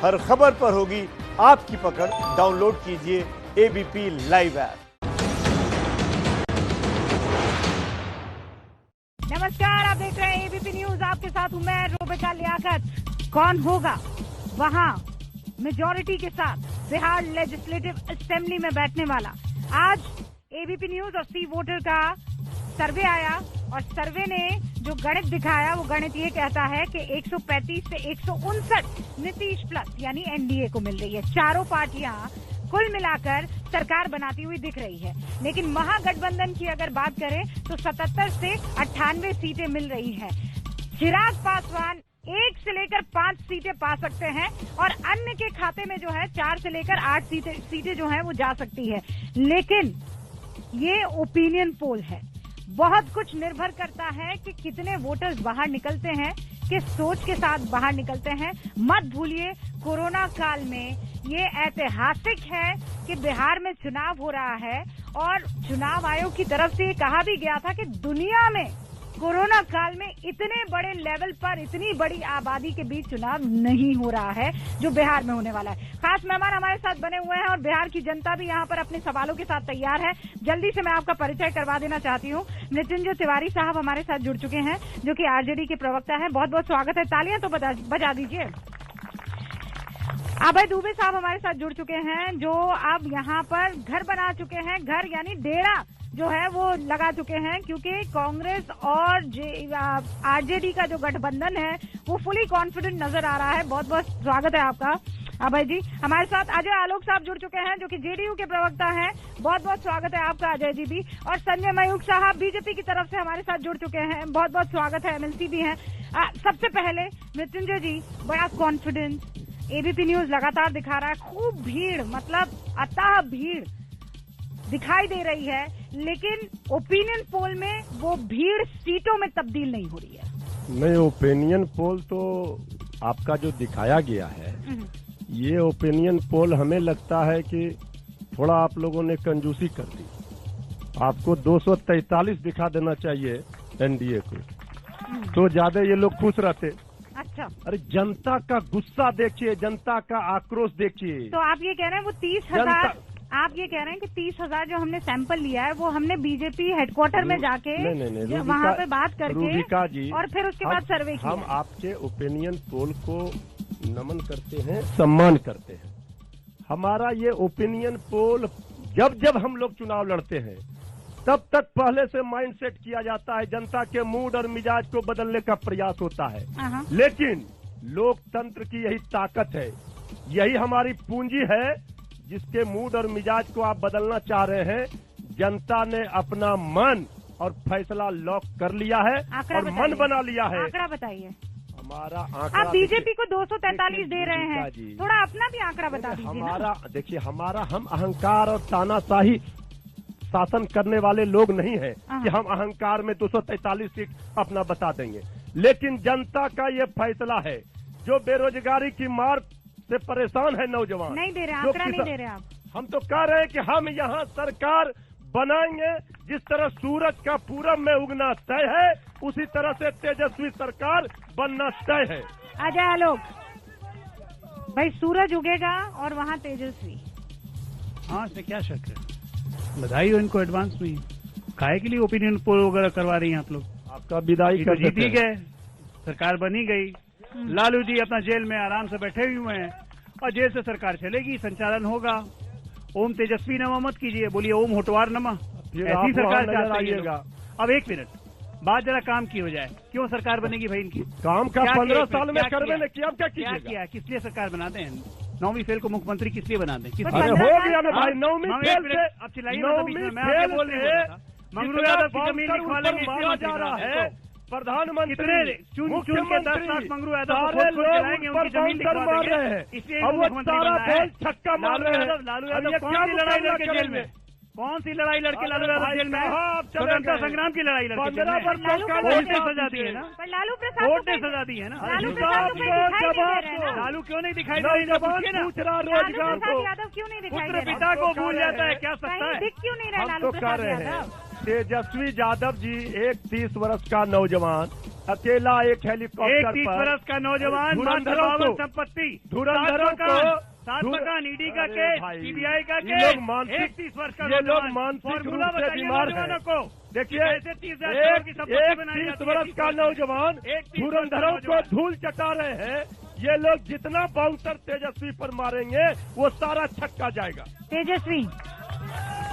हर खबर पर होगी आपकी पकड़। डाउनलोड कीजिए एबीपी लाइव ऐप। नमस्कार, आप देख रहे हैं एबीपी न्यूज। आपके साथ हूं मैं रोबिका लियाकत। कौन होगा वहां मेजॉरिटी के साथ बिहार लेजिस्लेटिव असेंबली में बैठने वाला? आज एबीपी न्यूज और सी वोटर का सर्वे आया और सर्वे ने जो गणित दिखाया वो गणित ये कहता है कि 135 से 159 नीतीश प्लस यानी एनडीए को मिल रही है। चारों पार्टियां कुल मिलाकर सरकार बनाती हुई दिख रही है। लेकिन महागठबंधन की अगर बात करें तो 77 से 98 सीटें मिल रही हैं। चिराग पासवान 1 से लेकर 5 सीटें पा सकते हैं और अन्य के खाते में जो है 4 से लेकर 8 सीटें जो है वो जा सकती है। लेकिन ये ओपिनियन पोल है, बहुत कुछ निर्भर करता है कि कितने वोटर्स बाहर निकलते हैं, किस सोच के साथ बाहर निकलते हैं। मत भूलिए, कोरोना काल में ये ऐतिहासिक है कि बिहार में चुनाव हो रहा है और चुनाव आयोग की तरफ से ये कहा भी गया था कि दुनिया में कोरोना काल में इतने बड़े लेवल पर इतनी बड़ी आबादी के बीच चुनाव नहीं हो रहा है जो बिहार में होने वाला है। खास मेहमान हमारे साथ बने हुए हैं और बिहार की जनता भी यहाँ पर अपने सवालों के साथ तैयार है। जल्दी से मैं आपका परिचय करवा देना चाहती हूँ। मृत्युंजय तिवारी साहब हमारे साथ जुड़ चुके हैं जो कि आरजेडी के प्रवक्ता है। बहुत बहुत स्वागत है, तालियां तो बजा दीजिए। अभय दुबे साहब हमारे साथ जुड़ चुके हैं जो अब यहाँ पर घर बना चुके हैं, घर यानी डेरा जो है वो लगा चुके हैं, क्योंकि कांग्रेस और आरजेडी का जो गठबंधन है वो फुली कॉन्फिडेंट नजर आ रहा है। बहुत बहुत स्वागत है आपका अभय जी। हमारे साथ अजय आलोक साहब जुड़ चुके हैं जो कि जेडीयू के प्रवक्ता हैं। बहुत बहुत स्वागत है आपका अजय जी भी। और संजय मयूख साहब बीजेपी की तरफ से हमारे साथ जुड़ चुके हैं। बहुत बहुत स्वागत है, एमएलसी भी हैं। सबसे पहले मृत्युंजय जी, बड़ा कॉन्फिडेंस एबीपी न्यूज लगातार दिखा रहा है, खूब भीड़, मतलब अथाह भीड़ दिखाई दे रही है, लेकिन ओपिनियन पोल में वो भीड़ सीटों में तब्दील नहीं हो रही है। नहीं, ओपिनियन पोल तो आपका जो दिखाया गया है, ये ओपिनियन पोल हमें लगता है कि थोड़ा आप लोगों ने कंजूसी कर दी। आपको 243 दिखा देना चाहिए एनडीए को, तो ज्यादा ये लोग खुश रहते। अच्छा, अरे जनता का गुस्सा देखिए, जनता का आक्रोश देखिए। तो आप ये कह रहे हैं वो 30,000, आप ये कह रहे हैं कि 30,000 जो हमने सैंपल लिया है वो हमने बीजेपी हेडक्वार्टर में जाके वहाँ पे बात करके जी, और फिर उसके बाद सर्वे किया। हम आपके ओपिनियन पोल को नमन करते हैं, सम्मान करते हैं। हमारा ये ओपिनियन पोल जब हम लोग चुनाव लड़ते हैं तब तक पहले से माइंड सेट किया जाता है, जनता के मूड और मिजाज को बदलने का प्रयास होता है। लेकिन लोकतंत्र की यही ताकत है, यही हमारी पूंजी है, जिसके मूड और मिजाज को आप बदलना चाह रहे हैं। जनता ने अपना मन और फैसला लॉक कर लिया है और मन बना लिया है। आंकड़ा बताइए। हमारा आंकड़ा, आप बीजेपी को 243 दे रहे हैं, थोड़ा अपना भी आंकड़ा बता दीजिए। हमारा देखिए, हम अहंकार और तानाशाही शासन करने वाले लोग नहीं है कि हम अहंकार में 243 सीट अपना बता देंगे। लेकिन जनता का ये फैसला है, जो बेरोजगारी की मार से परेशान है नौजवान, नहीं दे रहे, आंकड़ा नहीं दे रहे आप। हम तो कह रहे हैं कि हम यहाँ सरकार बनाएंगे, जिस तरह सूरज का पूरब में उगना तय है उसी तरह से तेजस्वी सरकार बनना तय है। अजय आलोक भाई, सूरज उगेगा और वहाँ तेजस्वी। हाँ, इसमें क्या शक है। बधाई हो इनको एडवांस में। काहे के लिए ओपिनियन पोल वगैरह करवा रही हैं आप लोग? आपका विदाई कर जीत ही गए, सरकार बनी गई। लालू जी अपना जेल में आराम से बैठे हुए हैं और जेल से सरकार चलेगी, संचालन होगा। ओम तेजस्वी नमा मत कीजिए, बोलिए ओम होटवार नमा। ऐसी सरकार चाहते हैं। अब एक मिनट, बात जरा काम की हो जाए। क्यों सरकार बनेगी भाई इनकी? काम का 15 साल में करने ने किया, क्या किया? किस लिए सरकार बनाते हैं? 9वीं फेल को मुख्यमंत्री किस लिए बनाते हैं? हो गया ना भाई, 9वीं फेल से अब चिल्लाइए, मैं बोल रहे हैं मंगरू यादव की जमीन लिखवा लेंगे जा रहा है। प्रधानमंत्री चुन के 10 लाख मंगरू यादव को चलाएंगे, उनकी जमीन लिखवा देंगे, इसलिए मुख्यमंत्री बनना है। छक्का मार रहे हैं। लालू यादव कौन सी लड़ाई लड़के जेल में? कौन सी लड़ाई लड़के लालू यादव जेल में? स्वतंत्रता संग्राम की लड़ाई लड़के जेल में। कोर्ट ने सजा दी है ना, लालू प्रसाद कोर्ट ने सजा दी है ना। लालू क्यों नहीं दिखाई दे रही? रोजगार क्यों नहीं दिखाई पुत्र पिता को भूल जाता है, क्या सकता है? दिख क्यों नहीं रहा हम लालू तो कह प्रसाद रहे यादव? हैं तेजस्वी यादव जी एक 30 वर्ष का नौजवान अकेला एक हेलीकॉप्टर 30 पर वर्ष का नौजवान धुरंधरों को संपत्ति, धुरंधरों को 7 मकान, ईडी का केस, सीबीआई का ये लोग केस, मानसिक 30 वर्ष का ये लोग नौजवान, मानसिक फॉर्मूला रूप से बताइए बीमार नौजवानों हैं। को। देखिए कैसे 30,000 करोड़ की संपत्ति बनाई एक जाती 30 है? वर्ष का नौजवान 30 धुरंधरों वर्ष का को धूल चटा रहे हैं। ये लोग जितना बाउंसर तेजस्वी पर मारेंगे वो सारा छक्का जाएगा।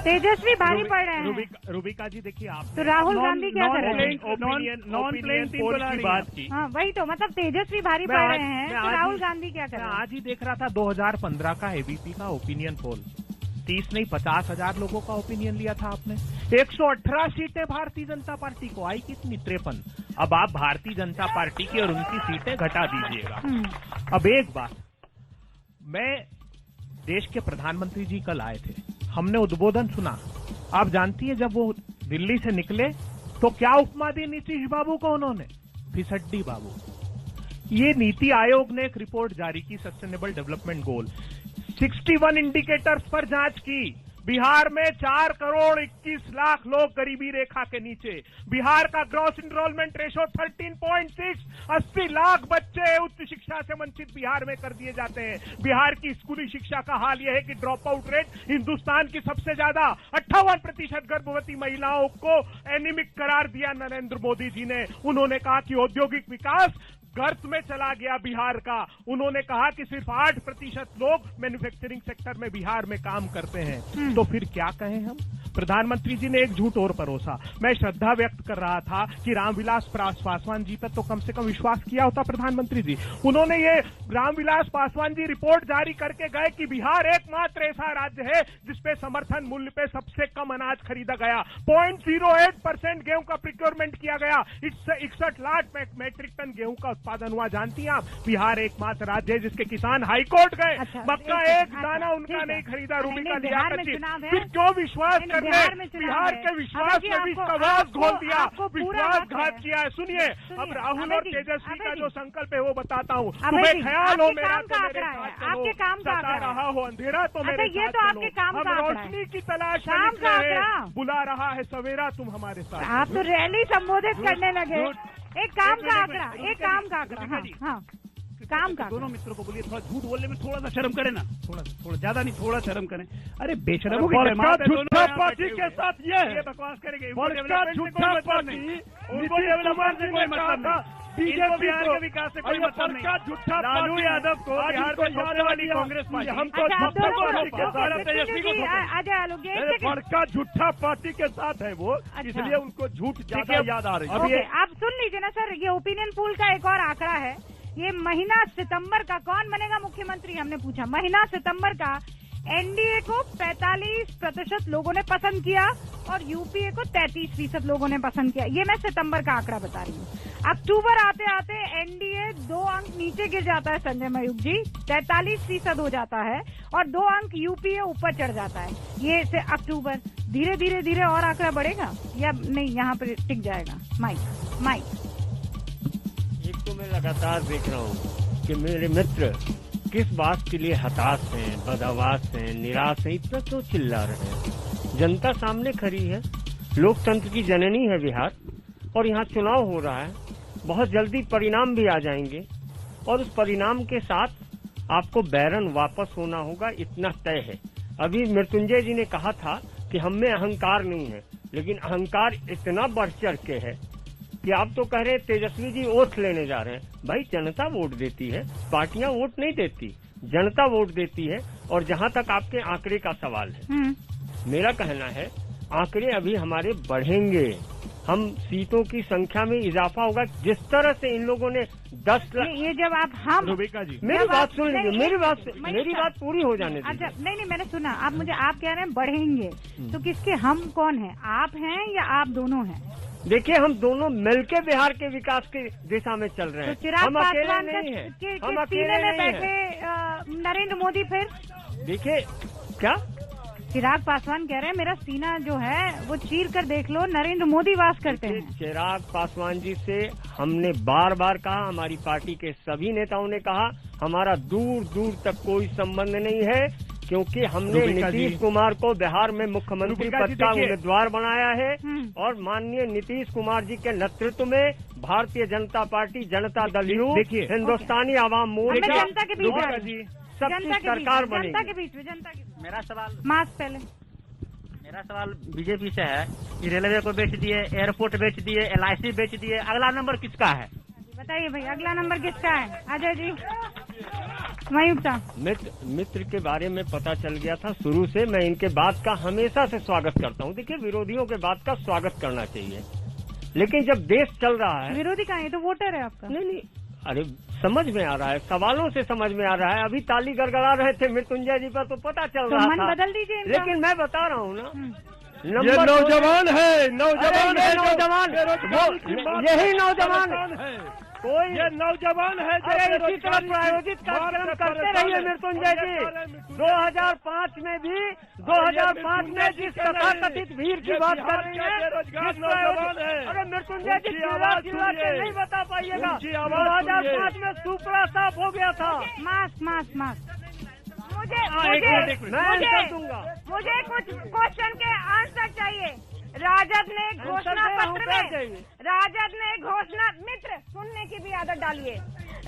तेजस्वी भारी पड़ रहे हैं। रूबिका जी देखिए, आप तो राहुल गांधी क्या कर रहे हैं? नॉन प्लेइंग पोल की बात की। हाँ वही तो, मतलब तेजस्वी भारी पड़ रहे हैं, तो राहुल गांधी क्या कर रहे हैं? आज ही देख रहा था 2015 का एबीपी का ओपिनियन पोल, 30 नहीं 50,000 लोगों का ओपिनियन लिया था आपने। 118 सीटें भारतीय जनता पार्टी को आई, कितनी 53। अब आप भारतीय जनता पार्टी की और उनकी सीटें घटा दीजिएगा। अब एक बात, मैं देश के प्रधानमंत्री जी कल आए थे, हमने उद्बोधन सुना। आप जानती है जब वो दिल्ली से निकले तो क्या उपमा दी नीतीश बाबू को उन्होंने? फिसड्डी बाबू। ये नीति आयोग ने एक रिपोर्ट जारी की, सस्टेनेबल डेवलपमेंट गोल, 61 इंडिकेटर्स पर जांच की। बिहार में 4 करोड़ 21 लाख लोग गरीबी रेखा के नीचे। बिहार का ग्रॉस इनरोलमेंट रेशो 13.6, 80 लाख बच्चे उच्च शिक्षा से वंचित बिहार में कर दिए जाते हैं। बिहार की स्कूली शिक्षा का हाल यह है कि ड्रॉप आउट रेट हिंदुस्तान की सबसे ज्यादा, 58% गर्भवती महिलाओं को एनीमिक करार दिया नरेंद्र मोदी जी ने। उन्होंने कहा कि औद्योगिक विकास गर्त में चला गया बिहार का। उन्होंने कहा कि सिर्फ 8% लोग मैन्युफैक्चरिंग सेक्टर में बिहार में काम करते हैं। तो फिर क्या कहें हम? प्रधानमंत्री जी ने एक झूठ और परोसा। मैं श्रद्धा व्यक्त कर रहा था कि रामविलास पासवान जी पर तो कम से कम विश्वास किया होता प्रधानमंत्री जी। उन्होंने ये रामविलास पासवान जी रिपोर्ट जारी करके गए कि बिहार एकमात्र ऐसा राज्य है जिसपे समर्थन मूल्य पे सबसे कम अनाज खरीदा गया। 0.08% गेहूं का प्रिक्योरमेंट किया गया। 61 लाख मैट्रिक टन गेहूं का उत्पादन हुआ। जानती हैं आप, बिहार एकमात्र राज्य है जिसके किसान हाईकोर्ट गए, मक्का एक दाना उनका नहीं खरीदा। रूबिका लिया फिर क्यों विश्वास कर बिहार के विश्वास में विश्वास घोल दिया, विश्वासघात किया है। सुनिए, अब राहुल और तेजस्वी का जो संकल्प है वो बताता हूँ। तुम्हें ख्याल हो मेरा तो मेरे साथ चलो, सता रहा हो अंधेरा तो मेरे साथ चलो, हम रोशनी की तलाश में निकले हैं, बुला रहा है सवेरा तुम हमारे साथ। आप तो रैली संबोधित करने लगे। एक काम का आंकड़ा, एक काम का आंकड़ा। हाँ काम का दोनों मित्रों को बोलिए थोड़ा झूठ बोलने में थोड़ा सा शर्म करें ना, थोड़ा ज्यादा नहीं, थोड़ा शर्म करें। अरे बेशर्म झूठा पार्टी के साथ ये बकवास करेंगे। झूठा पार्टी बीजेपी बिहार के विकास से कोई मतलब नहीं। लालू यादव को बिहार को छोड़ने वाली कांग्रेस पार्टी, हमको बड़का झूठा पार्टी के साथ है वो, इसलिए उनको झूठ ज्यादा याद आ रही है। आप सुन लीजिए ना सर, ये ओपिनियन पोल का एक और आंकड़ा है। ये महीना सितंबर का कौन बनेगा मुख्यमंत्री, हमने पूछा। महीना सितंबर का एनडीए को 45% लोगों ने पसंद किया और यूपीए को 33% लोगों ने पसंद किया। ये मैं सितंबर का आंकड़ा बता रही हूँ। अक्टूबर आते आते एनडीए 2 अंक नीचे गिर जाता है संजय मयूख जी, 43% हो जाता है और 2 अंक यूपीए ऊपर चढ़ जाता है। ये से अक्टूबर धीरे धीरे धीरे और आंकड़ा बढ़ेगा या नहीं, यहाँ पर टिक जाएगा? माइक एक तो मैं लगातार देख रहा हूँ कि मेरे मित्र किस बात के लिए हताश हैं, बदहवास हैं, निराश हैं, इतना क्यों चिल्ला रहे हैं। जनता सामने खड़ी है, लोकतंत्र की जननी है बिहार, और यहाँ चुनाव हो रहा है। बहुत जल्दी परिणाम भी आ जाएंगे और उस परिणाम के साथ आपको बैरन वापस होना होगा, इतना तय है। अभी मृत्युंजय जी ने कहा था कि हम में अहंकार नहीं है, लेकिन अहंकार इतना बढ़ चढ़ के है कि आप तो कह रहे तेजस्वी जी वोट लेने जा रहे हैं। भाई जनता वोट देती है, पार्टियां वोट नहीं देती, जनता वोट देती है। और जहां तक आपके आंकड़े का सवाल है, मेरा कहना है आंकड़े अभी हमारे बढ़ेंगे, हम सीटों की संख्या में इजाफा होगा। जिस तरह से इन लोगों ने 10 लाख, ये जब आप हम रूबिका जी मेरी बात सुन लीजिए, मेरी बात पूरी हो जाने दीजिए। अच्छा नहीं मैंने सुना, आप कह रहे हैं बढ़ेंगे, तो किसके हम कौन है? आप हैं या आप दोनों हैं? देखिए, हम दोनों मिलकर बिहार के विकास की दिशा में चल रहे हैं। तो चिराग हम अकेले पासवान नहीं हैं, हम सीने अकेले में नहीं बैठे हैं। नरेंद्र मोदी, फिर देखिए क्या चिराग पासवान कह रहे हैं मेरा सीना जो है वो चीर कर देख लो, नरेंद्र मोदी वास करते हैं। चिराग पासवान जी से हमने बार बार कहा, हमारी पार्टी के सभी नेताओं ने कहा, हमारा दूर दूर तक कोई संबंध नहीं है, क्योंकि हमने नीतीश कुमार को बिहार में मुख्यमंत्री पद का उम्मीदवार बनाया है और माननीय नीतीश कुमार जी के नेतृत्व में भारतीय जनता पार्टी, जनता दल यू, देखिए, हिंदुस्तानी आवाम मोर्चा, जनता के बीच रूबिका जी सबकी सरकार बनेगी। जनता के बीच में, जनता के बीच। मेरा सवाल बीजेपी से है कि रेलवे को बेच दिए, एयरपोर्ट बेच दिए, LIC बेच दिए, अगला नंबर किसका है? बताइए भाई, अगला नंबर किसका है? अजय जी, मयूख मित्र के बारे में पता चल गया था शुरू से। मैं इनके बात का हमेशा से स्वागत करता हूँ। देखिए, विरोधियों के बात का स्वागत करना चाहिए, लेकिन जब देश चल रहा है। विरोधी कहाँ है? तो वोटर है आपका। नहीं, अरे समझ में आ रहा है, सवालों से समझ में आ रहा है। अभी ताली गड़गड़ा रहे थे मृत्युंजय जी पर, तो पता चल रहा मन था। बदल दीजिए इनका। लेकिन मैं बता रहा हूँ ना, ये नौजवान है, नौजवान है, यही नौजवान है। कोई ये नौजवान है। अरे इसी तरह प्रायोजित कार्यक्रम करते रहिए मृत्युंजय जी। 2005 में भी 2005 में जिस तथाकथित भीड़ की बात कर रही है, अरे मृत्युंजय जी चिल्ला के नहीं बता पाइएगा। 2005 में सुपड़ा साफ हो गया था। मास्क मुझे कुछ क्वेश्चन के आंसर चाहिए। राजद ने घोषणा मित्र सुनने की भी आदत डालिए।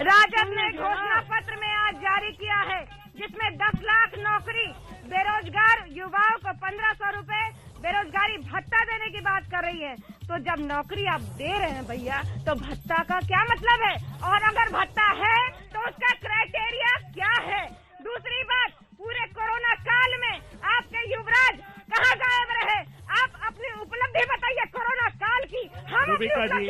राजद ने घोषणा पत्र में आज जारी किया है, जिसमें 10 लाख नौकरी, बेरोजगार युवाओं को 1500 रुपए बेरोजगारी भत्ता देने की बात कर रही है। तो जब नौकरी आप दे रहे हैं भैया, तो भत्ता का क्या मतलब है? और अगर भत्ता है तो उसका क्राइटेरिया क्या है? दूसरी बात, पूरे कोरोना काल में आपके युवराज कहाँ गायब रहे? आप अपनी उपलब्धि बताइए कोरोना काल की। हम मृत्युंजय जी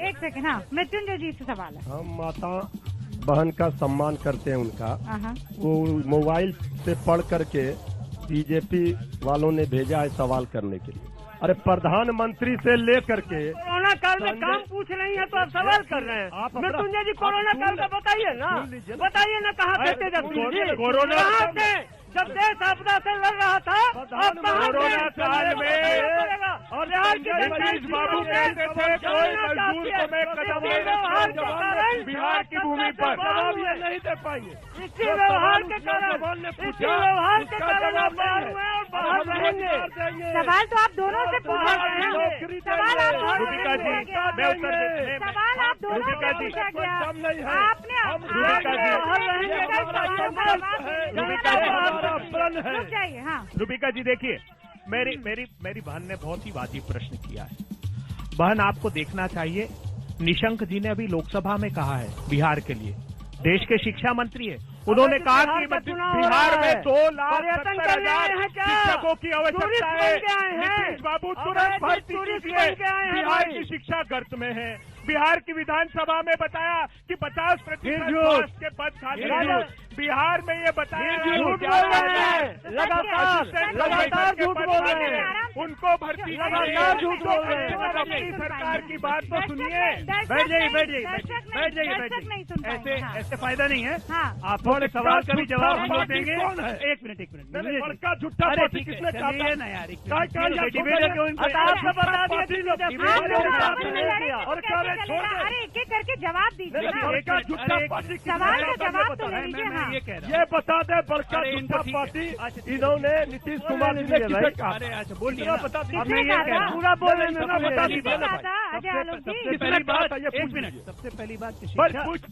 एक सेकंड। हाँ, मृत्युंजय जी से सवाल है। हम माता बहन का सम्मान करते हैं उनका। वो मोबाइल से पढ़ करके बीजेपी वालों ने भेजा है सवाल करने के लिए। अरे प्रधानमंत्री से लेकर के कोरोना काल में काम पूछ रही है तो आप सवाल कर रहे हैं। मृत्युंजय जी कोरोना काल का बताइए ना, कहाँ थे तेजस्वी जी? कोरोना कहाँ थे जब देश आपदा से लड़ रहा था? कोरोना काल में और बिहार की जगदीश बाबू कहते थे कोई मजदूर को मैं कदम नहीं, बिहार की भूमि पर जवाब ये नहीं दे पाएंगे। इसी व्यवहार के कारण आप बाहर हुए और बाहर रहेंगे। सवाल तो आप दोनों से पूछा गया है। सवाल आप दोनों से पूछा गया। आपने रुक जाइए। हाँ, रूबिका जी देखिए, मेरी बहन ने बहुत ही वाजिब प्रश्न किया है। बहन, आपको देखना चाहिए, निशंक जी ने अभी लोकसभा में कहा है बिहार के लिए, देश के शिक्षा मंत्री है, उन्होंने कहा कि बिहार में 2,70,000 शिक्षकों की आवश्यकता है। नीतीश बाबू तुरंत भर्ती कीजिए। बिहार की शिक्षा गर्त में है। बिहार की विधानसभा में बताया कि 50% के पद खाली हैं। बिहार में ये बताया लगातार झूठ बोल रहे हैं। उनको भर्ती लगातार झूठ बोल रहे हैं। अपनी सरकार की बात तो सुनिए। बैठ जाइए। ऐसे फायदा नहीं है। आप थोड़े सवाल का भी जवाब हम लोग देंगे। एक मिनट बड़का झूठा पार्टी किसने कहा ना यार? अरे एक एक करके जवाब दीजिए। सवाल का जवाब तो लीजिए। ये बता दे, बड़का झूठा पार्टी इन्होंने नीतीश कुमार जी ने किसे कहा? अच्छा बोलिए, बता पूरा बोल रहे हैं। बता दीजिए। पहली बात, एक मिनट, सबसे पहली बात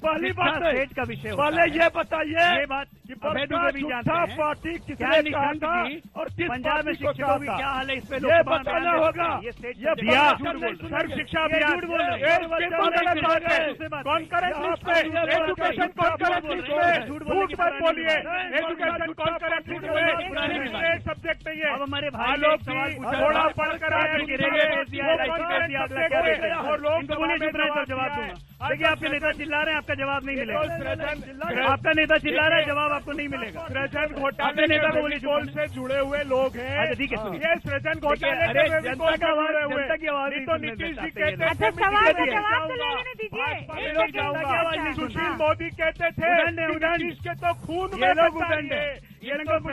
पहली बात स्टेट का विषय पहले ये बताइए ये बात कि झूठा पार्टी किसने कहा था और किस पंजाब में शिक्षकों की क्या हाल है, इस पे ये बताना होगा। ये दिया सर्व शिक्षा अभियान एजुकेशन झूठ मत बोलिए। एजुकेशन सब्जेक्ट नहीं है। अब हमारे भाई लोग थोड़ा पढ़कर आए और लोग जवाब दूंगा। देखिए, आपके नेता चिल्ला रहे हैं, आपका जवाब नहीं मिलेगा। आपका नेता चिल्ला रहा है, जवाब आपको नहीं मिलेगा। सृजन घोटाले नेता पोल से जुड़े हुए लोग हैं। ठीक है, ये सृजन घोटाले जनता की आवाज तो नीतीश जी कहते थे। सुशील मोदी कहते थे नीतीश के तो खून में लोग उगंडे। ये लोग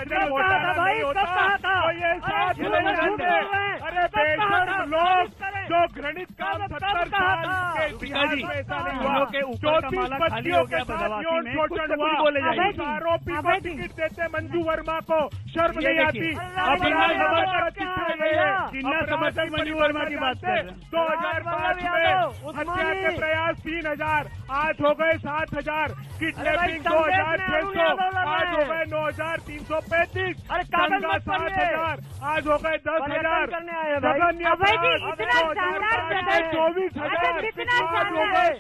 अरे बेशर्म लोग जो घृणित काम 70 साल के बिहार में ऐसा नहीं हुआ। 34 बच्चियों के साथ यौन शोषण हुआ। आरोपी को टिकट देते मंजू वर्मा को शर्म नहीं आती। अब विधानसभा किन्ना समझती मंजू वर्मा की बात कर रहे हैं। 2005 में हत्या के प्रयास 3000, आज हो गए 7000, किडनैपिंग 2600, आज हो गए 9335, दंगा 7000, आज हो गए 10,000, जघन्य अपराध 24,000, जितना शानदार,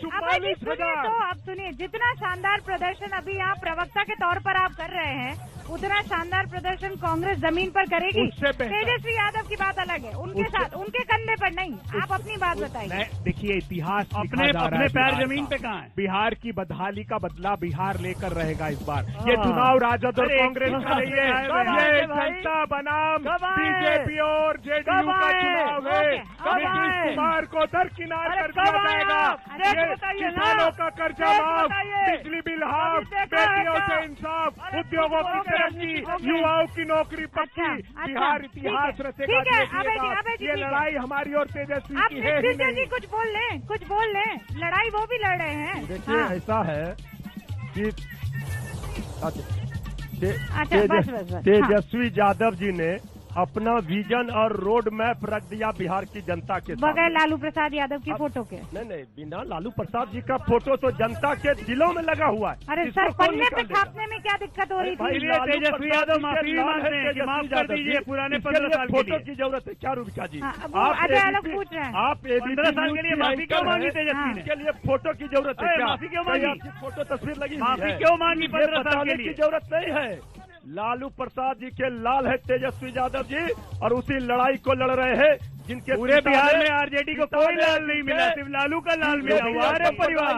अब सुनिए, जितना शानदार प्रदर्शन अभी यहाँ प्रवक्ता के तौर पर आप कर रहे हैं, उतना शानदार प्रदर्शन कांग्रेस जमीन पर करेगी। तेजस्वी यादव की बात अलग है, उनके साथ, उनके कंधे पर नहीं। आप अपनी बात बताइए। देखिए, इतिहास अपने पैर जमीन पे कहाँ है? बिहार की बदहाली का बदला बिहार लेकर रहेगा इस बार। ये चुनाव राजद और कांग्रेस का नहीं है, ये जनता बनाम बीजेपी और जेडीयू का चुनाव है। नीतीश कुमार को दरकिनार कर दिया जाएगा। ये किसानों का कर्जा माफ, बिजली बिल हाफ, बेटियों से इंसाफ, उद्योगों की तरक्की, युवाओं की नौकरी पक्की, बिहार इतिहास रचेगा। ये लड़ाई हमारी और तेजस्वी की है ही नहीं। कुछ बोल लें, लड़ाई वो भी लड़ रहे हैं। देखिए, ऐसा है कि तेजस्वी यादव जी ने अपना विजन और रोड मैप रख दिया बिहार की जनता के सामने, बगैर लालू प्रसाद यादव की फोटो के। नहीं, बिना लालू प्रसाद जी का फोटो तो जनता के दिलों में लगा हुआ है। अरे सर, पन्ने पे छापने में क्या दिक्कत हो रही थी? तेजस्वी यादव माफी मांगते हैं कि माफ कर दीजिए पुराने 15 साल के फोटो लिए। की जरूरत है क्या रूबिका जी? आप अलग पूछ रहे हैं। आप 15 साल के लिए माफी क्यों मांगी तेजस्वी ने? के लिए फोटो की जरूरत है क्या? माफी क्यों मांगी? आपकी फोटो तस्वीर लगी हुई माफी है। क्यों मांगी 15 साल के की लिए? जरूरत नहीं है। लालू प्रसाद जी के लाल है तेजस्वी यादव जी, और उसी लड़ाई को लड़ रहे हैं जिनके पूरे बिहार में आरजेडी को कोई लाल नहीं मिला, सिर्फ लालू का लाल मिला। हमारे परिवार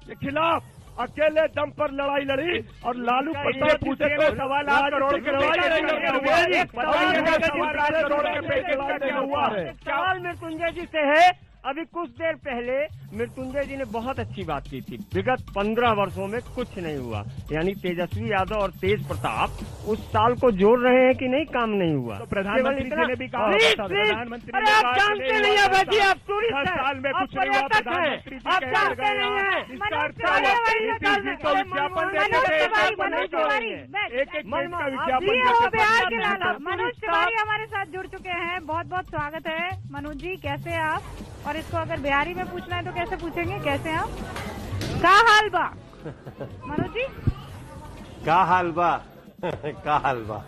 के खिलाफ अकेले दम पर लड़ाई लड़ी, और लालू प्रसाद पूछे तो 1.25 करोड़ के हुआ है। सवाल मृत्युंजय जी से है। अभी कुछ देर पहले मृत्युंजय जी ने बहुत अच्छी बात की थी, विगत 15 वर्षों में कुछ नहीं हुआ, यानी तेजस्वी यादव और तेज प्रताप उस साल को जोड़ रहे हैं कि नहीं, काम नहीं हुआ। तो प्रधानमंत्री जी ने भी कहा, प्रधानमंत्री अरे आप जानते नहीं है भाई, आप टूरिस्ट हैं, साल में आप कुछ नहीं हुआ, पर्यटक हैं, प्रधानमंत्री जी आप कह जानते रहे नहीं हैं। हैं। मनोज तिवारी हमारे साथ जुड़ चुके हैं। बहुत बहुत स्वागत है मनोज जी, कैसे हैं आप? और इसको अगर बिहारी में पूछना है तो कैसे पूछेंगे, कैसे हैं आप? का हाल बा मनोज जी? का हाल बा का हाल बा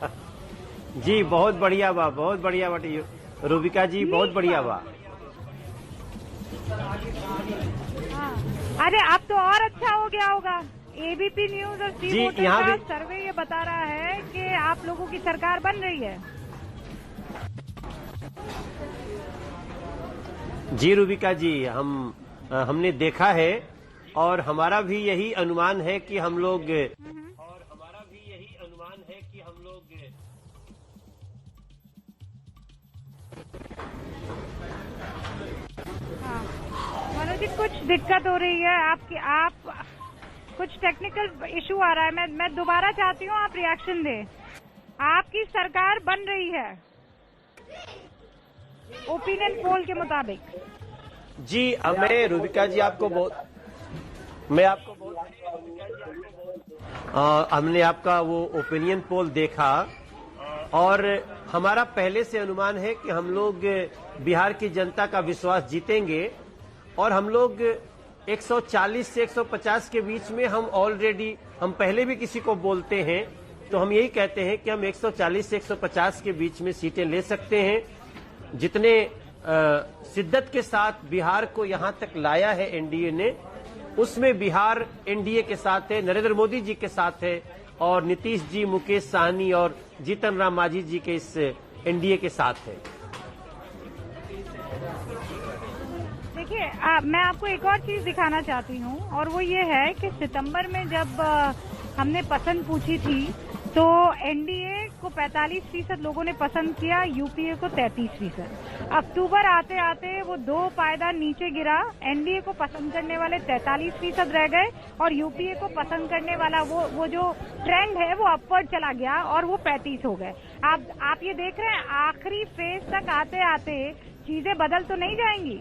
जी? बहुत बढ़िया बा, बहुत बढ़िया बाटी रूबिका जी, बहुत बढ़िया बा। अरे अब तो और अच्छा हो गया होगा। एबीपी न्यूज और सी वोटर यहाँ का भी सर्वे ये बता रहा है कि आप लोगों की सरकार बन रही है। जी रूबिका जी, हमने देखा है और हमारा भी यही अनुमान है कि हम लोग मनोज जी, कुछ दिक्कत हो रही है आप कुछ टेक्निकल इशू आ रहा है। मैं दोबारा चाहती हूँ आप रिएक्शन दें। आपकी सरकार बन रही है ओपिनियन पोल के मुताबिक। जी, मैं रूबिका जी हमने आपका वो ओपिनियन पोल देखा और हमारा पहले से अनुमान है कि हम लोग बिहार की जनता का विश्वास जीतेंगे और हम लोग 140 से 150 के बीच में हम पहले भी किसी को बोलते हैं तो हम यही कहते हैं कि हम 140 से 150 के बीच में सीटें ले सकते हैं। जितने शिद्दत के साथ बिहार को यहां तक लाया है एनडीए ने, उसमें बिहार एनडीए के साथ है, नरेंद्र मोदी जी के साथ है और नीतीश जी, मुकेश सहनी और जीतन राम मांझी जी के इस एनडीए के साथ है। देखिए, मैं आपको एक और चीज दिखाना चाहती हूँ और वो ये है कि सितंबर में जब हमने पसंद पूछी थी तो एनडीए को 45% लोगों ने पसंद किया, यूपीए को 33%। अक्टूबर आते आते वो 2 पायदान नीचे गिरा, एनडीए को पसंद करने वाले 43% रह गए और यूपीए को पसंद करने वाला वो जो ट्रेंड है वो अपवर्ड चला गया और वो 35 हो गए। आप ये देख रहे हैं, आखिरी फेज तक आते आते चीजें बदल तो नहीं जाएंगी?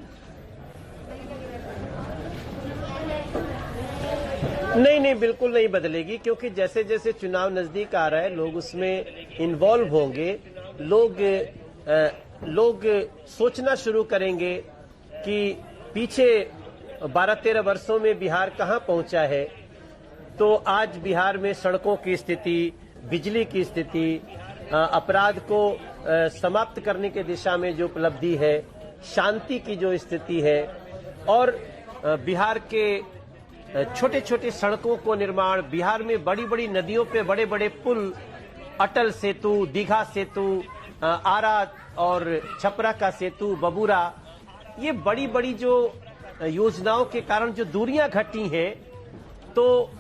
नहीं, बिल्कुल नहीं बदलेगी, क्योंकि जैसे जैसे चुनाव नजदीक आ रहा है लोग उसमें इन्वॉल्व होंगे, लोग लोग सोचना शुरू करेंगे कि पीछे 12-13 वर्षों में बिहार कहां पहुंचा है, तो आज बिहार में सड़कों की स्थिति, बिजली की स्थिति, अपराध को समाप्त करने की दिशा में जो उपलब्धि है, शांति की जो स्थिति है, और बिहार के छोटे छोटे सड़कों को निर्माण, बिहार में बड़ी बड़ी नदियों पे बड़े बड़े पुल, अटल सेतु, दीघा सेतु, आरा और छपरा का सेतु, बबूरा, ये बड़ी बड़ी जो योजनाओं के कारण जो दूरियां घटी हैं, तो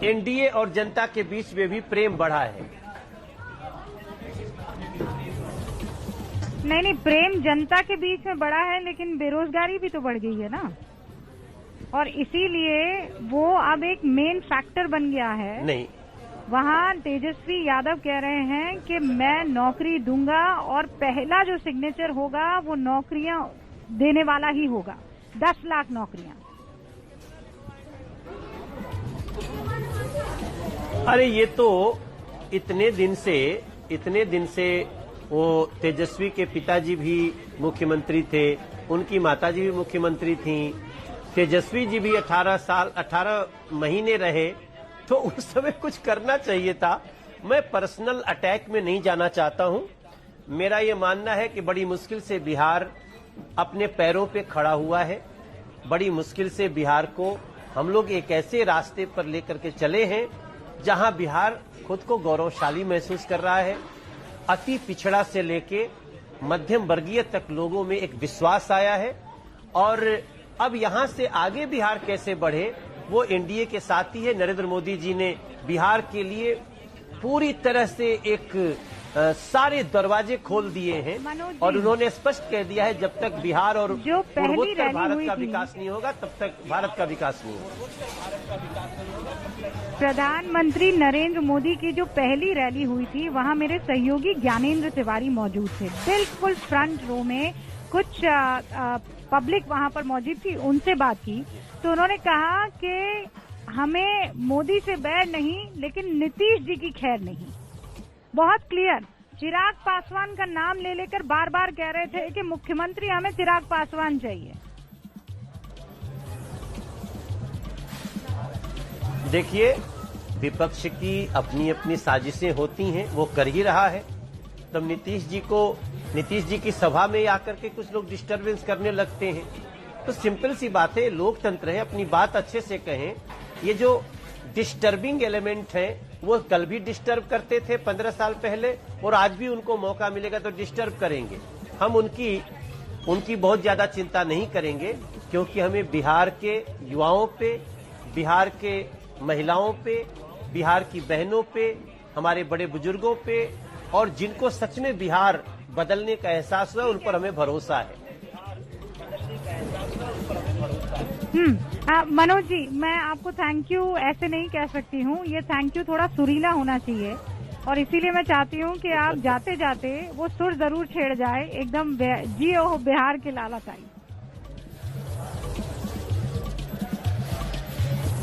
एनडीए और जनता के बीच में भी प्रेम बढ़ा है। नहीं, प्रेम जनता के बीच में बढ़ा है, लेकिन बेरोजगारी भी तो बढ़ गई है ना, और इसीलिए वो अब एक मेन फैक्टर बन गया है। नहीं, वहाँ तेजस्वी यादव कह रहे हैं कि मैं नौकरी दूंगा, और पहला जो सिग्नेचर होगा वो नौकरियां देने वाला ही होगा, 10 लाख नौकरियां। अरे ये तो इतने दिन से वो तेजस्वी के पिताजी भी मुख्यमंत्री थे, उनकी माताजी भी मुख्यमंत्री थीं, तेजस्वी जी भी 18 महीने रहे, तो उस समय कुछ करना चाहिए था। मैं पर्सनल अटैक में नहीं जाना चाहता हूं। मेरा ये मानना है कि बड़ी मुश्किल से बिहार अपने पैरों पे खड़ा हुआ है। बड़ी मुश्किल से बिहार को हम लोग एक ऐसे रास्ते पर लेकर के चले हैं जहां बिहार खुद को गौरवशाली महसूस कर रहा है। अति पिछड़ा से लेके मध्यम वर्गीय तक लोगों में एक विश्वास आया है, और अब यहां से आगे बिहार कैसे बढ़े वो एनडीए के साथ ही है। नरेंद्र मोदी जी ने बिहार के लिए पूरी तरह से एक सारे दरवाजे खोल दिए हैं, और उन्होंने स्पष्ट कह दिया है जब तक बिहार और पूर्वोत्तर भारत का विकास नहीं होगा तब तक भारत का विकास नहीं होगा। प्रधानमंत्री नरेंद्र मोदी की जो पहली रैली हुई थी, वहां मेरे सहयोगी ज्ञानेंद्र तिवारी मौजूद थे। बिल्कुल फ्रंट रो में कुछ पब्लिक वहां पर मौजूद थी, उनसे बात की तो उन्होंने कहा कि हमें मोदी से बैर नहीं, लेकिन नीतीश जी की खैर नहीं। बहुत क्लियर, चिराग पासवान का नाम ले लेकर बार बार कह रहे थे कि मुख्यमंत्री हमें चिराग पासवान चाहिए। देखिए, विपक्ष की अपनी अपनी साजिशें होती हैं, वो कर ही रहा है। तब नीतीश जी की सभा में आकर के कुछ लोग डिस्टरबेंस करने लगते हैं, तो सिंपल सी बात है, लोकतंत्र है, अपनी बात अच्छे से कहें। ये जो डिस्टर्बिंग एलिमेंट है वो कल भी डिस्टर्ब करते थे 15 साल पहले, और आज भी उनको मौका मिलेगा तो डिस्टर्ब करेंगे। हम उनकी बहुत ज्यादा चिंता नहीं करेंगे, क्योंकि हमें बिहार के युवाओं पे, बिहार के महिलाओं पे, बिहार की बहनों पे, हमारे बड़े बुजुर्गों पे, और जिनको सच में बिहार बदलने का एहसास हुआ, उन पर हमें भरोसा है। मनोज जी, मैं आपको थैंक यू ऐसे नहीं कह सकती हूँ, ये थैंक यू थोड़ा सुरीला होना चाहिए, और इसीलिए मैं चाहती हूँ कि आप जाते जाते वो सुर जरूर छेड़ जाए, एकदम जियो बिहार के लाला ताई।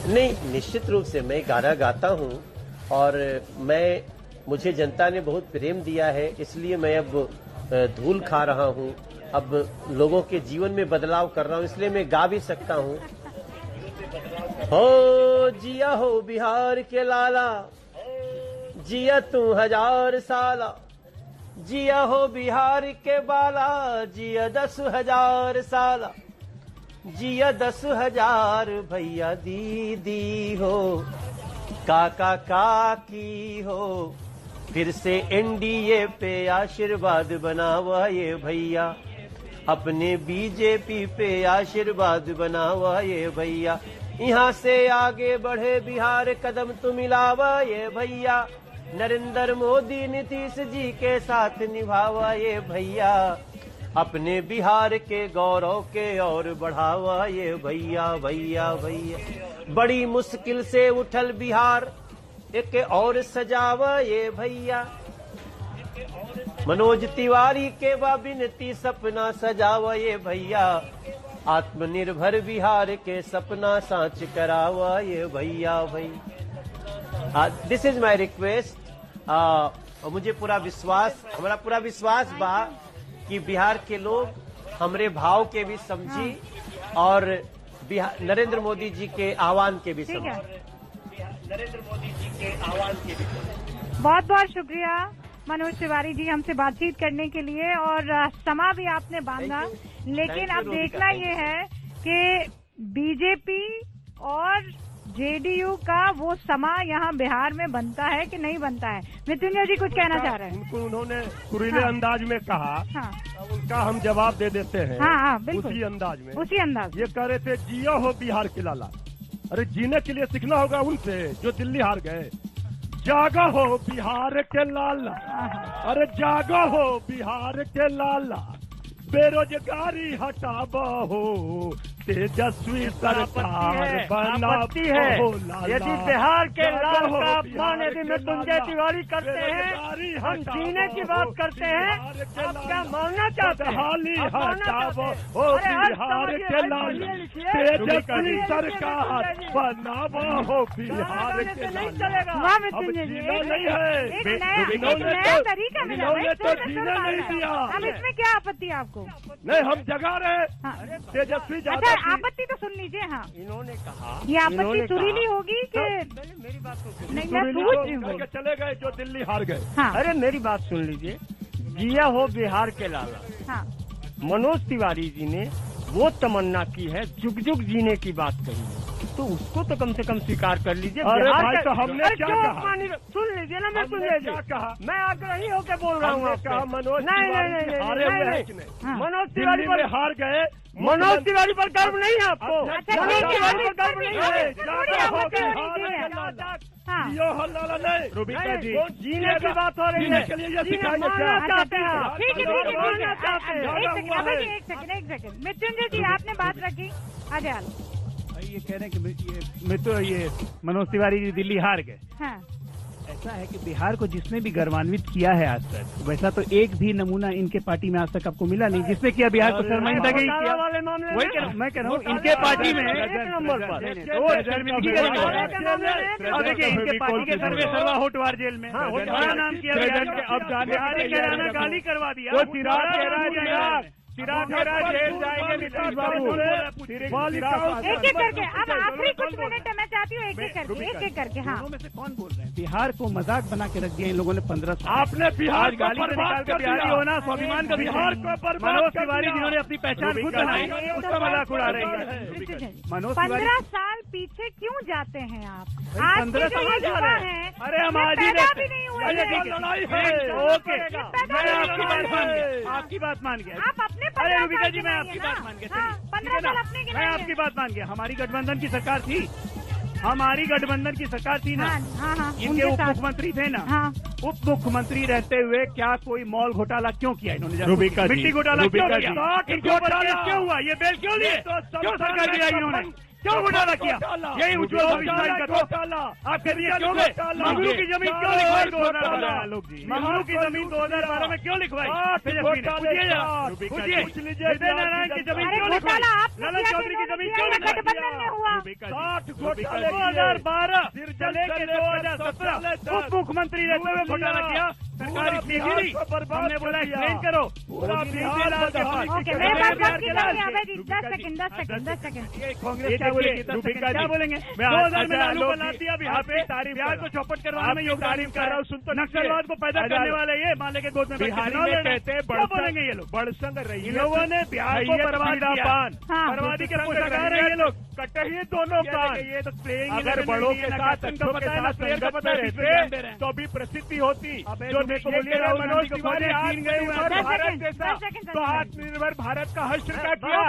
नहीं, निश्चित रूप से मैं गाना गाता हूँ, और मुझे जनता ने बहुत प्रेम दिया है, इसलिए मैं अब धूल खा रहा हूँ, अब लोगों के जीवन में बदलाव कर रहा हूँ, इसलिए मैं गा भी सकता हूँ। हो जिया हो बिहार के लाला, जिया तू 1000 साला, जिया हो बिहार के बाला, जिया 10,000 साला, जिया 10,000 भैया दीदी हो, काका काकी हो, फिर से एनडीए पे आशीर्वाद बनावा ये भैया, अपने बीजेपी पे आशीर्वाद बनावा ये भैया, यहाँ से आगे बढ़े बिहार कदम तू मिलावा ये भैया, नरेंद्र मोदी नीतीश जी के साथ निभावा ये भैया, अपने बिहार के गौरव के और बढ़ावा ये भैया भैया भैया। बड़ी मुश्किल से उठल बिहार एक और सजावा ये भैया, मनोज तिवारी के बिनती सपना सजावा ये भैया, आत्मनिर्भर बिहार के सपना साच करावा ये भैया भैया। This is my request. मुझे पूरा विश्वास, हमारा पूरा विश्वास बा कि बिहार के लोग हमरे भाव के भी समझी और बिहार नरेंद्र मोदी जी के आह्वान के भी समझी। नरेंद्र मोदी जी के आह्वान के भी समझी। बहुत बहुत शुक्रिया मनोज तिवारी जी हमसे बातचीत करने के लिए, और समा भी आपने बांधा। लेकिन अब देखना ये है कि बीजेपी और जेडीयू का वो समा यहाँ बिहार में बनता है कि नहीं बनता है। मृत्युंजय जी कुछ कहना चाह रहे हैं। उनको उन्होंने सुरीले अंदाज में कहा, हाँ उनका हम जवाब दे देते हैं। हाँ बिल्कुल उसी अंदाज में, उसी अंदाज। ये कह रहे थे जियो हो बिहार के लाला। अरे जीने के लिए सीखना होगा उनसे जो दिल्ली हार गए। जागा हो बिहार के लाला, अरे जागा हो बिहार के लाला, बेरोजगारी हटाबो हो, तेजस्वी सरकार आपत्ति है यदि बिहार के लाल का अपमान यदि मृत्युंजय तिवारी करते हैं, हम जीने की बात करते हैं, आप क्या मानना चाहते हैं? हटाबो हो बिहार के लाल, तेजस्वी सरकार बनाबो हो बिहार के नहीं चलेगा। वाह मृत्युंजय जी, नहीं है, एक नया तरीका मिला। तो जीना नहीं दिया। अब इसमें क्या आपत्ति है आपको? नहीं, हम जगा रहे हाँ। तेजस्वी अच्छा आपत्ति तो सुन लीजिए। हाँ इन्होंने कहा, ये आपत्ति सुरीली होगी कि मेरी बात तो सुनिए। नहीं? मैं पूछ रही हूँ। चले गए जो दिल्ली हार गए। हाँ अरे मेरी बात सुन लीजिए। जिया हो बिहार के लाला, हाँ मनोज तिवारी जी ने वो तमन्ना की है, जुग जुग जीने की बात कही है, तो उसको तो कम से कम स्वीकार कर लीजिए। अरे बिहार भाई का- तो हमने अरे क्या क्यों कहा? सुन लीजिए ना, मैं हमने सुनिए क्या कहा? मैं आग्रही होकर बोल रहा हूँ हमने आपसे। कहा मनोज नहीं तिवारी नहीं नहीं हारे नहीं, हुए हैं नहीं, कि नहीं? हाँ। मनोज तिवारी दिल्ली पर में हार गए। मनोज तिवारी पर गर्व नहीं है आपको। अच्छा, मनोज ठीक है, तिवारी अभी पर गर्व नहीं है। थोड़ी आपत्ति होनी चाहिए। हाँ जियो हो लाला नहीं, रूबिका जी, वो जीने की बात हो रही जीने है। के लिए ये जीना सिखाएंगे क्या? मानना चाहते हैं। ठीक है ठीक है मानना चाहते हैं। एक सेकंड मृत्युंजय जी आपने बात रखी, आगे आलो। ये कह रहे हैं कि ये मनोज तिवारी जी दिल्ली हार गए। हाँ ऐसा है कि बिहार को जिसने भी गौरवान्वित किया है आज तक, वैसा तो एक भी नमूना इनके पार्टी में आज तक आपको मिला नहीं जिसने किया बिहार को शर्मिंदगी किया। वाले मामले में वही मैं कह रहा हूँ इनके पार्टी में एक नंबर पर। अब देखिए इनके पार्टी के सर्वे सर्वा होटवार जेल में बड़ा नाम किया अब जाने गाली करवा दिया। चिराग जेल जाएंगे नीतीश बाबू। एक एक करके, अब आखिरी कुछ मिनट है, मैं चाहती हूँ एक एक करके। हाँ दोनों में से कौन बोल रहे हैं? बिहार को मजाक बना के रख दिया इन लोगों ने 15 साल। आपने बिहार आज गाली से निकाल के बिहारी होना स्वाभिमान का बिहार को बर्बाद मनोज कर तिवारी दिया। जिन्होंने अपनी पहचान खुद बनाई उसका मजाक उड़ा रही है। मनोज तिवारी 15 साल पीछे क्यों जाते हैं आप? आज 15 के जो साल ये जा युवा रहे हैं। हैं, अरे हम ये आज ही पैदा देखते भी नहीं हुए अरे हैं। ठीक है, लड़ाई है। ओके मैं आपकी बात मान गया, आपकी बात मान गया। आप अपने अरे 15 रूबिका साल जी के मैं नहीं आपकी है बात ना? मान गया। हाँ, चलिए, 15 ठीक है साल ना? अपने के मैं नहीं आपकी है। बात मान गया। हमारी गठबंधन की सरकार थी, हमारी गठबंधन की सरकार थी ना। हाँ हाँ इनके उनके उप साथ। मुख्यमंत्री थे ना। हाँ उप मुख्यमंत्री रहते हुए क्या कोई मॉल घोटाला क्यों किया इन्होंने? रूबिका जी, मिट्टी घोटाला क्यों रूबिका किया? जी। इनके ऊपर केस क्यों हुआ? ये बेल क्यों लिए? क्यों सरकार गिराई इन्होंने? क्यों घोटाला किया? यही उज्ज्वल भविष्य का घोटाला। आप कह दिए क्यों गए? मंगलू की जमीन क्यों लिखवाई 2012 लोग जी? मंगलू की जमीन 2012 में क्यों लिखवाई? तेजस्वी ने पूछिए जरा, पूछिए विजय नारायण की जमीन अरे क्यों घोटाला लिखवाई? आपने ललन किया कि चौधरी की इन्होंने जमीन किया क्यों या लिखवाई? गठबंधन में हुआ? 60 घोटाले 2012 से लेकर 2017 उप मुख्यमंत्री रहते हुए घोटाला किया। सरकार इतनी गिरी, हमने बोला एक्सप्लेन करो। पूरा बिहार ओके मेरे पास वक्त की कमी है अभय जी। 10 सेकंड कांग्रेस क्या बोलेगी? क्या बोलेंगे? 2000 में लालू को लाद दिया बिहार पे, बिहार को चौपट करवाने में योगदान कर रहा हूँ। सुन तो नक्सलवाद को पैदा करने वाले ये माले के गोद में बिहारी में कहते हैं क्या बोलेंगे ये लोग? बड़संग रही इन लोगों ने बिहार को बर्बाद किया। हाँ। बर्बादी के पोषाकार है ये लोग। कटही दोनों कान। ये तो प्लेइंग अगर बड़ों के साथ अच्छों के साथ संगत में रहते तो भी प्रसिद्धि होती। जो मनोज तिवारी आज गए भारत जैसा तो आत्मनिर्भर भारत का हश्र का किया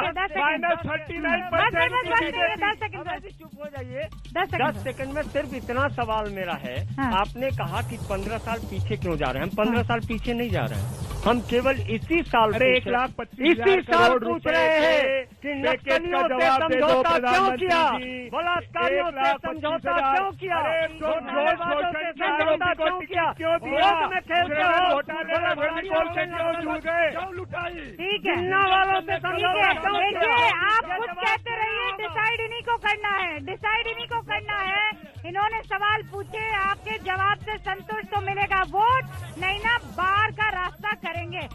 -39%। चुप हो जाइए। 10 10 सेकंड में सिर्फ इतना सवाल मेरा है। हाँ। आपने कहा कि 15 साल पीछे क्यों जा रहे हैं? हम 15 साल पीछे नहीं जा रहे हैं, हम केवल इसी साल अरे पूछ रहे हैं। 1,25,000 इसी साल करोड़ पूछ रुपए रहे हैं कि पैकेज नक्सलियों का से जवाब दे दो समझौता क्यों प्रधानमंत्री किया? जी। बलात्कारियों से समझौता 1,25,000 क्यों किया? अरे जो घोटालेबाजों से शोषण समझौता को क्यों किया? क्यों दिया? वोट में खेलते हो, घोटाले में भंडकोल से क्यों जुड़ गए? क्यों लुटाई? ठीक है जिन्ना वालों से समझौता क्यों किया? देखिए आप कुछ कहते रहिए, डिसाइड इन्हीं को करना है, डिसाइड इन्हीं को करना है। इन्होंने सवाल पूछे, आपके जवाब से संतुष्ट तो मिलेगा वोट, नहीं ना बाहर का रास्ता करेंगे।